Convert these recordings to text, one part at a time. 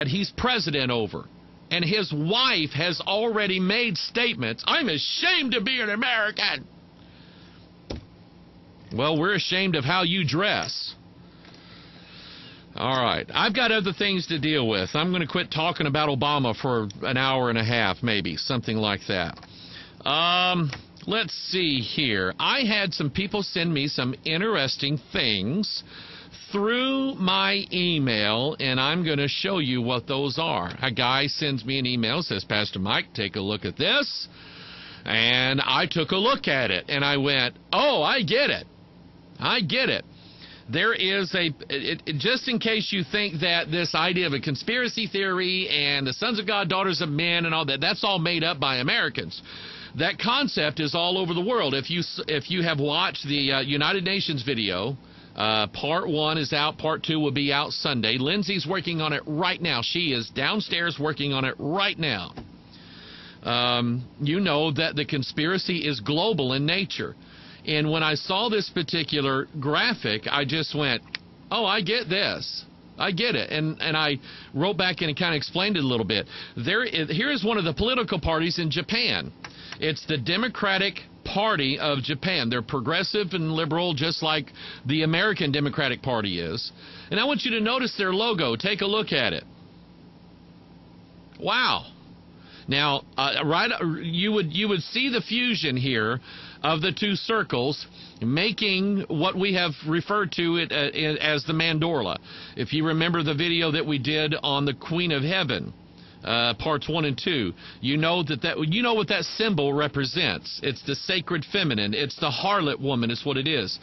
that he's president over. And his wife has already made statements. I'm ashamed to be an American. Well, we're ashamed of how you dress. All right. I've got other things to deal with. I'm going to quit talking about Obama for an hour and a half, maybe, something like that. Let's see here. I had some people send me some interesting things through my email, and I'm going to show you what those are. A guy sends me an email, says, Pastor Mike, take a look at this. And I took a look at it, and I went, oh, I get it. I get it. There is just in case you think that this idea of a conspiracy theory and the sons of God, daughters of men and all that, that's all made up by Americans. That concept is all over the world. If you have watched the United Nations video, part 1 is out, part 2 will be out Sunday. Lindsay's working on it right now. She is downstairs working on it right now. You know that the conspiracy is global in nature. And when I saw this particular graphic, I just went, oh, I get this. I get it. And I wrote back and kind of explained it a little bit. Here is one of the political parties in Japan. It's the Democratic Party of Japan. They're progressive and liberal, just like the American Democratic Party is. And I want you to notice their logo. Take a look at it. Wow. Now, you would see the fusion here of the two circles, making what we have referred to it as the mandorla. If you remember the video that we did on the Queen of Heaven, parts 1 and 2, you know what that symbol represents. It's the sacred feminine. It's the harlot woman. It's what it is.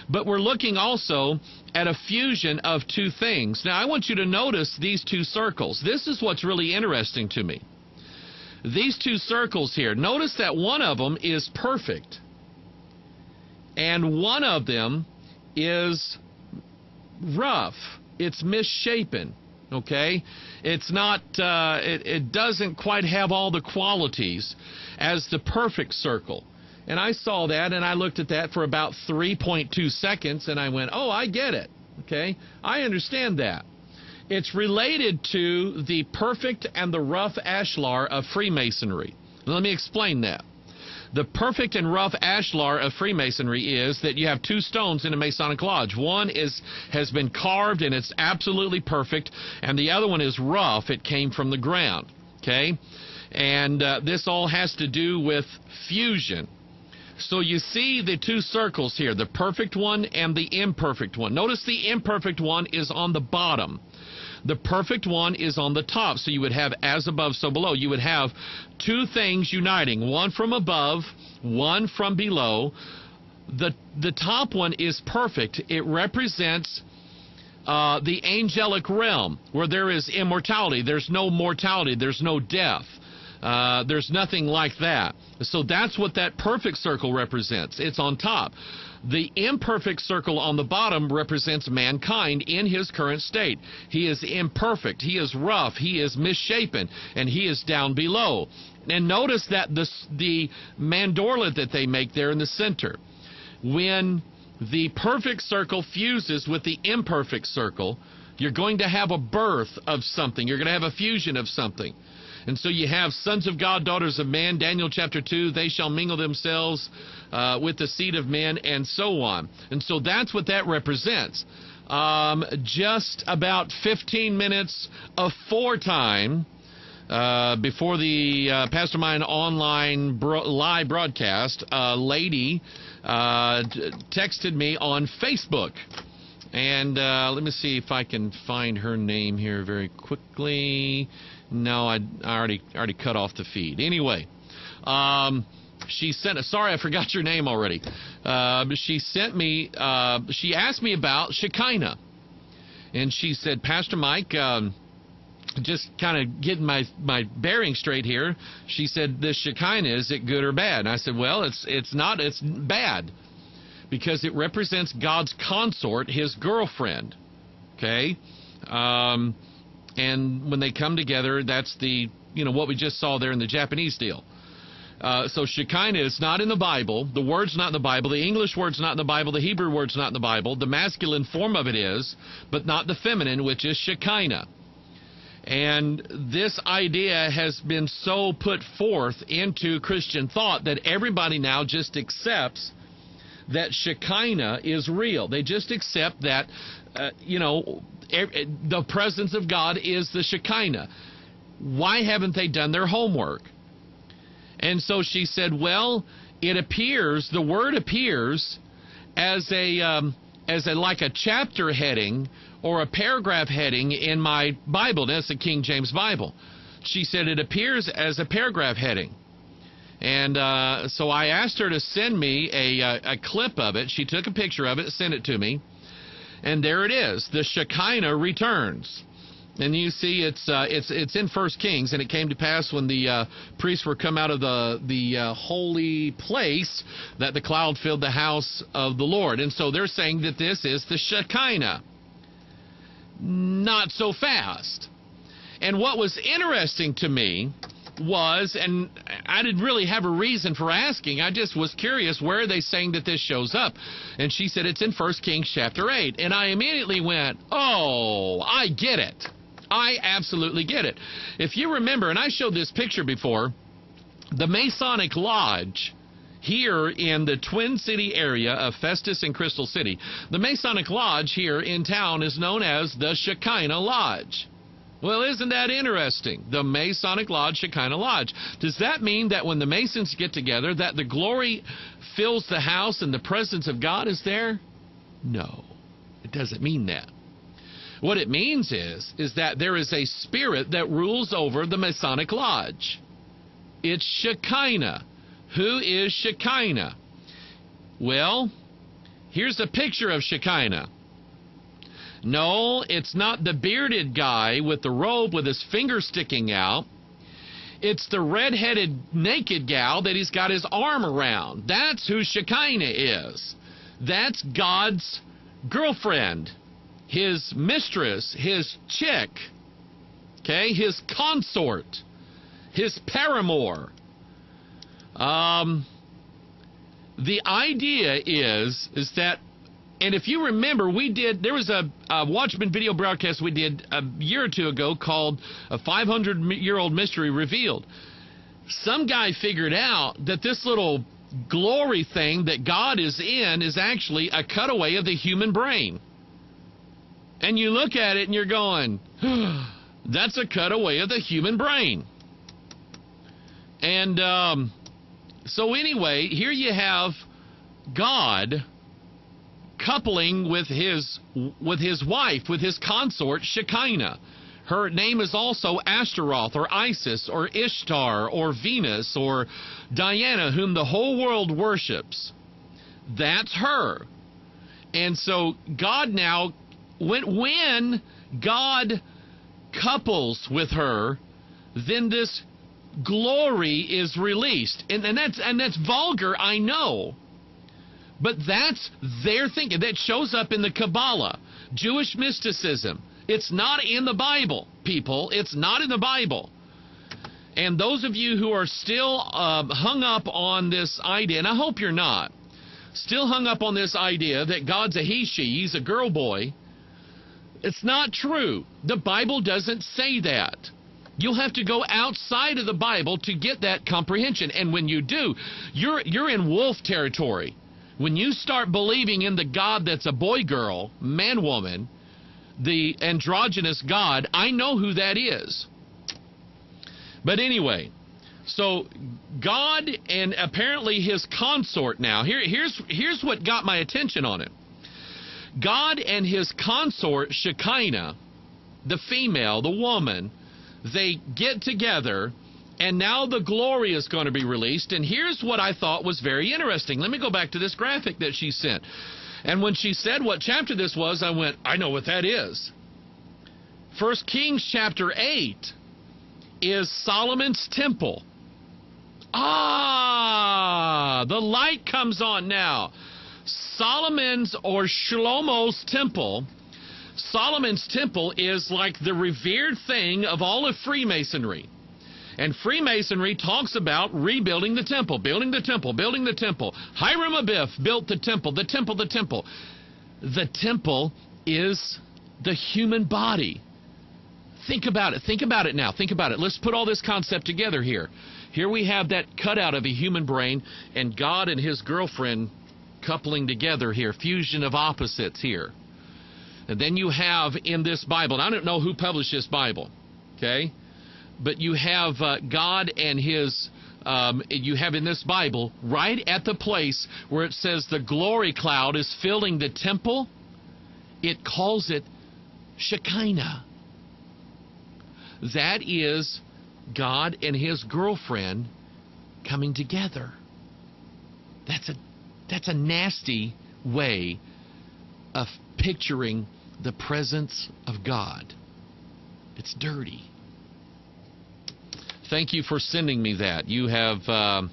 But we're looking also at a fusion of two things. Now, I want you to notice these two circles. This is what's really interesting to me. These two circles here, notice that one of them is perfect, and one of them is rough. It's misshapen, okay? It's not, it doesn't quite have all the qualities as the perfect circle. And I saw that, and I looked at that for about 3.2 seconds, and I went, oh, I get it, okay? I understand that. It's related to the perfect and the rough ashlar of Freemasonry. Let me explain that. The perfect and rough ashlar of Freemasonry is that you have two stones in a Masonic lodge. One has been carved and it's absolutely perfect, and the other one is rough. It came from the ground. Okay? And this all has to do with fusion. So you see the two circles here, the perfect one and the imperfect one. Notice the imperfect one is on the bottom. The perfect one is on the top. So you would have as above, so below. You would have two things uniting, one from above, one from below. The top one is perfect. It represents the angelic realm, where there is immortality. There's no mortality. There's no death. There's nothing like that. So that's what that perfect circle represents. It's on top. The imperfect circle on the bottom represents mankind in his current state. He is imperfect. He is rough. He is misshapen. And he is down below. And notice that the mandorla that they make there in the center, when the perfect circle fuses with the imperfect circle, you're going to have a birth of something. You're going to have a fusion of something. And so you have sons of God, daughters of men, Daniel chapter 2, they shall mingle themselves with the seed of men, and so on. And so that's what that represents. Just about 15 minutes of foretime before the Pastor Mine online live broadcast, a lady texted me on Facebook. And let me see if I can find her name here very quickly. No, I already cut off the feed. Anyway, she sent. Sorry, I forgot your name already. She sent me. She asked me about Shekinah, and she said, Pastor Mike, just kind of getting my bearing straight here. She said, this Shekinah, is it good or bad? And I said, well, it's not. It's bad, because it represents God's consort, his girlfriend. Okay. And when they come together, that's what we just saw there in the Japanese deal. So Shekinah is not in the Bible. The word's not in the Bible. The English word's not in the Bible. The Hebrew word's not in the Bible. The masculine form of it is, but not the feminine, which is Shekinah. And this idea has been so put forth into Christian thought that everybody now just accepts that Shekinah is real. They just accept that, the presence of God is the Shekinah. Why haven't they done their homework? And so she said, well, it appears, the word appears as like a chapter heading or a paragraph heading in my Bible. That's the King James Bible. She said it appears as a paragraph heading. And so I asked her to send me a clip of it. She took a picture of it, sent it to me. And there it is. The Shekinah returns. And you see it's in 1 Kings. And it came to pass when the priests were come out of the holy place that the cloud filled the house of the Lord. And so they're saying that this is the Shekinah. Not so fast. And what was interesting to me was, and I didn't really have a reason for asking, I just was curious, where are they saying that this shows up? And she said it's in 1 Kings chapter 8. And I immediately went, oh, I get it. I absolutely get it. If you remember, and I showed this picture before, the Masonic Lodge here in the Twin City area of Festus and Crystal City, the Masonic Lodge here in town is known as the Shekinah Lodge. Well, isn't that interesting? The Masonic Lodge, Shekinah Lodge. Does that mean that when the Masons get together, that the glory fills the house and the presence of God is there? No, it doesn't mean that. What it means is that there is a spirit that rules over the Masonic Lodge. It's Shekinah. Who is Shekinah? Well, here's a picture of Shekinah. No, it's not the bearded guy with the robe with his finger sticking out. It's the red-headed naked gal that he's got his arm around. That's who Shekinah is. That's God's girlfriend, his mistress, his chick, okay, his consort, his paramour. The idea is that, and if you remember, there was a Watchman video broadcast we did a year or two ago called A 500-Year-Old Mystery Revealed. Some guy figured out that this little glory thing that God is in is actually a cutaway of the human brain. And you look at it and you're going, that's a cutaway of the human brain. And so anyway, here you have God coupling with his wife, with his consort, Shekinah. Her name is also Ashtaroth or Isis or Ishtar or Venus or Diana, whom the whole world worships. That's her. And so God now, when God couples with her, then this glory is released. And that's vulgar, I know. But that's their thinking. That shows up in the Kabbalah, Jewish mysticism. It's not in the Bible, people. It's not in the Bible. And those of you who are still hung up on this idea, and I hope you're not, still hung up on this idea that God's a he-she, he's a girl boy, it's not true. The Bible doesn't say that. You'll have to go outside of the Bible to get that comprehension. And when you do, you're in wolf territory. When you start believing in the God that's a boy-girl, man-woman, the androgynous God, I know who that is. But anyway, so God and apparently his consort now, here's what got my attention on it. God and his consort, Shekinah, the female, the woman, they get together, and now the glory is going to be released. And here's what I thought was very interesting. Let me go back to this graphic that she sent. And when she said what chapter this was, I went, I know what that is. 1 Kings chapter 8 is Solomon's temple. Ah, the light comes on now. Solomon's or Shlomo's temple. Solomon's temple is like the revered thing of all of Freemasonry. And Freemasonry talks about rebuilding the temple, building the temple, building the temple. Hiram Abiff built the temple, the temple, the temple. The temple is the human body. Think about it. Think about it now. Think about it. Let's put all this concept together here. Here we have that cutout of a human brain and God and his girlfriend coupling together here. Fusion of opposites here. And then you have in this Bible, and I don't know who published this Bible, okay? But you have God and his, you have in this Bible, right at the place where it says the glory cloud is filling the temple, it calls it Shekinah. That is God and his girlfriend coming together. That's a nasty way of picturing the presence of God. It's dirty. Thank you for sending me that. You have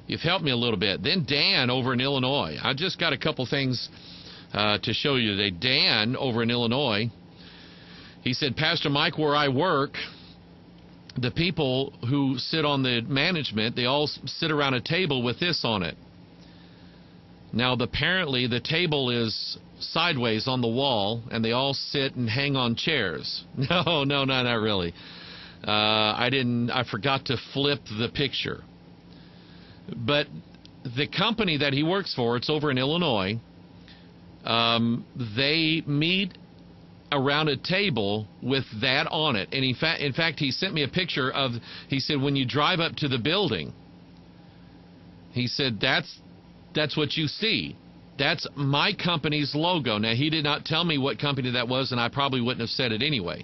you've helped me a little bit. Then Dan over in Illinois. I just got a couple things to show you today. Dan over in Illinois, he said, Pastor Mike, where I work, the people who sit on the management, they all sit around a table with this on it. Now, apparently, the table is sideways on the wall, and they all sit and hang on chairs. No, not really. I forgot to flip the picture. But the company that he works for, it's over in Illinois, they meet around a table with that on it. And in fact, he sent me a picture of, he said, when you drive up to the building, he said, that's what you see. That's my company's logo. Now, he did not tell me what company that was, and I probably wouldn't have said it anyway.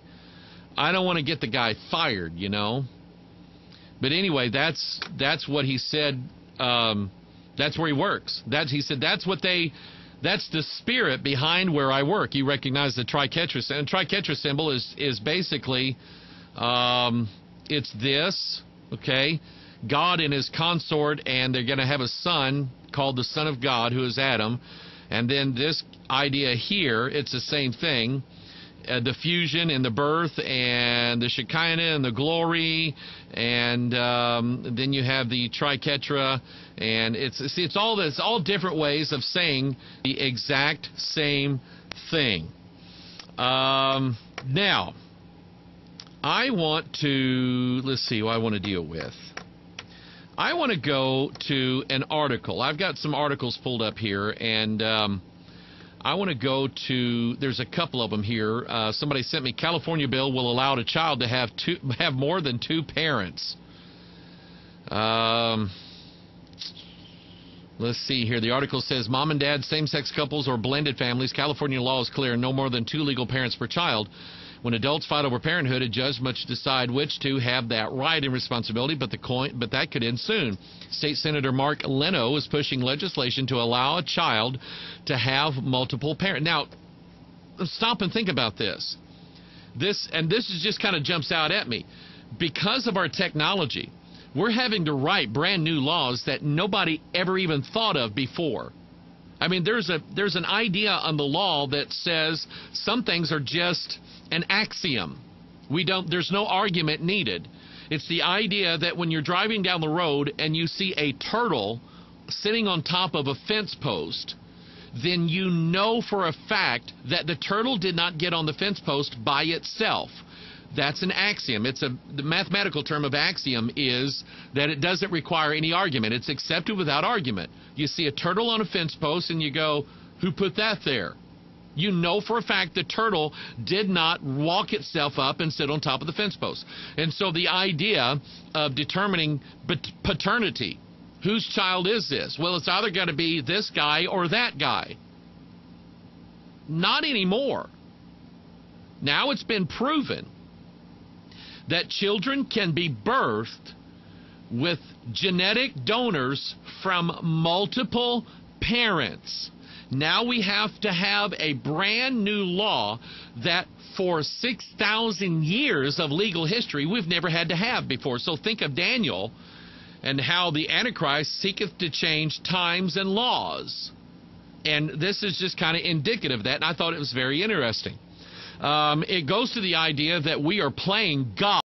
I don't want to get the guy fired, you know. But anyway, that's what he said. That's where he works. He said that's the spirit behind where I work. He recognized the triquetra, and triquetra symbol is basically it's this, okay? God and his consort, and they're going to have a son called the Son of God, who is Adam. And then this idea here, it's the same thing. The fusion and the birth and the Shekinah and the glory, and then you have the triquetra, and it's all different ways of saying the exact same thing. Now, I want to, let's see what I want to deal with. I want to go to an article. I've got some articles pulled up here, and I want to go to, there's a couple of them here. Somebody sent me, California bill will allow a child to have more than two parents. Let's see here. The article says, mom and dad, same-sex couples, or blended families, California law is clear, no more than two legal parents per child. When adults fight over parenthood, a judge must decide which to have that right and responsibility, but that could end soon. State Senator Mark Leno is pushing legislation to allow a child to have multiple parents. Now, stop and think about this. This just kind of jumps out at me. Because of our technology, we're having to write brand new laws that nobody ever even thought of before. I mean, there's an idea on the law that says some things are just an axiom. There's no argument needed. It's the idea that when you're driving down the road and you see a turtle sitting on top of a fence post, then you know for a fact that the turtle did not get on the fence post by itself. That's an axiom. The mathematical term of axiom is that it doesn't require any argument. It's accepted without argument. You see a turtle on a fence post and you go, who put that there? You know for a fact the turtle did not walk itself up and sit on top of the fence post. And so the idea of determining paternity, whose child is this? Well, it's either got to be this guy or that guy. Not anymore. Now it's been proven that children can be birthed with genetic donors from multiple parents. Now we have to have a brand new law that for 6,000 years of legal history we've never had to have before. So think of Daniel and how the Antichrist seeketh to change times and laws. And this is just kind of indicative of that, and I thought it was very interesting. It goes to the idea that we are playing God.